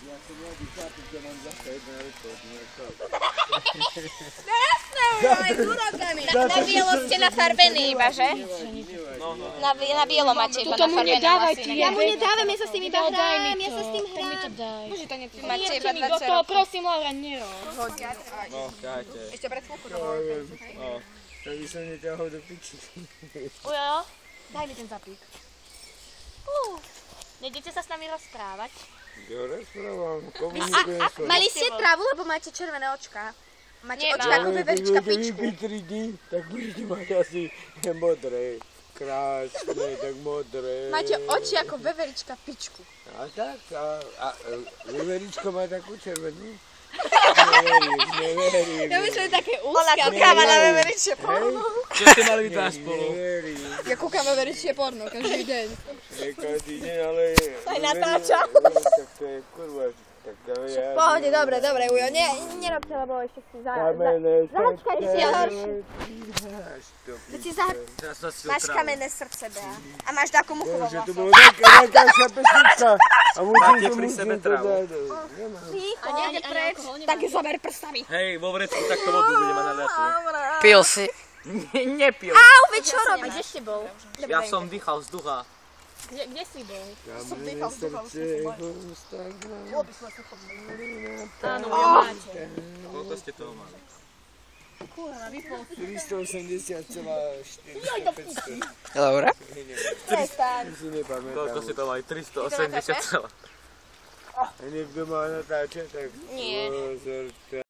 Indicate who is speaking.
Speaker 1: Ja som mladý chlapík, že mám zase jedné ruko,
Speaker 2: No jasné, aj s úrokami. Na bielo ste nafarbení iba, že? Na bielo máte iba nafarbené vlasy.
Speaker 3: Ja mu nedávam, ja sa s tým iba hrám, ja sa s tým
Speaker 4: Tak mi to daj.
Speaker 2: Bože, to nepríde.
Speaker 4: Nie,
Speaker 2: Máte iba
Speaker 4: mi do
Speaker 2: 20
Speaker 4: toho,
Speaker 2: rokov.
Speaker 4: prosím, Laura, nerob.
Speaker 1: No, dajte.
Speaker 2: Ešte pred chvíľku to
Speaker 1: No,
Speaker 2: bolo.
Speaker 1: viem. No, tak by som neťahol do piči.
Speaker 4: Ujo, daj mi ten zapík. Nejdete sa s nami rozprávať?
Speaker 1: Ja rozprávam, komunikujem sa.
Speaker 2: Mali ste trávu, lebo máte červené očká. Máte
Speaker 4: Nemám.
Speaker 2: očka ako veverička
Speaker 1: Keď
Speaker 2: pičku.
Speaker 1: vypiť 3 dní, tak budete mať asi modré. Krásne, tak modré.
Speaker 2: Máte oči ako veverička pičku.
Speaker 1: A tak, a veveričko má takú červenú? Neverím.
Speaker 2: Ja myslím, také
Speaker 3: Ona
Speaker 2: úzke.
Speaker 3: kúkáva na veveričie porno.
Speaker 5: Čo ste mali vy tam spolu?
Speaker 1: Neverím.
Speaker 2: Ja kúkam veveričie porno každý deň.
Speaker 1: Každý deň, ale...
Speaker 3: Aj natáča.
Speaker 1: Tak to je kurva. Tak to je...
Speaker 2: Pohode, dobre, Ujo, nerobte, lebo ešte si
Speaker 1: Zahačkaj
Speaker 2: si je horší.
Speaker 1: Máš
Speaker 2: kamenné srdce, Bea. A máš takú muchu vo
Speaker 1: Bože, to
Speaker 2: vlasoch.
Speaker 1: bolo najkrajšia pesnička. A
Speaker 5: Máte pri sebe trávu.
Speaker 2: Ticho, nejde preč. Tak ju zober prstami.
Speaker 5: Hej, vo vrecku takto vodu bude mať na ľatu.
Speaker 3: Pil si.
Speaker 5: Nepil.
Speaker 2: Au, veď čo robíš?
Speaker 4: Kde si bol?
Speaker 5: Ja som dýchal vzducha.
Speaker 4: Kde si bol?
Speaker 1: Kamenné srdce,
Speaker 4: Áno, jo, máte.
Speaker 5: Koľko ste toho mali?
Speaker 1: 380,4.
Speaker 3: Laura?
Speaker 1: Si nepamätám.
Speaker 5: Koľko ste to mali? 380 celá.
Speaker 1: A niekto má natáčať, tak
Speaker 2: Nie.
Speaker 1: pozor.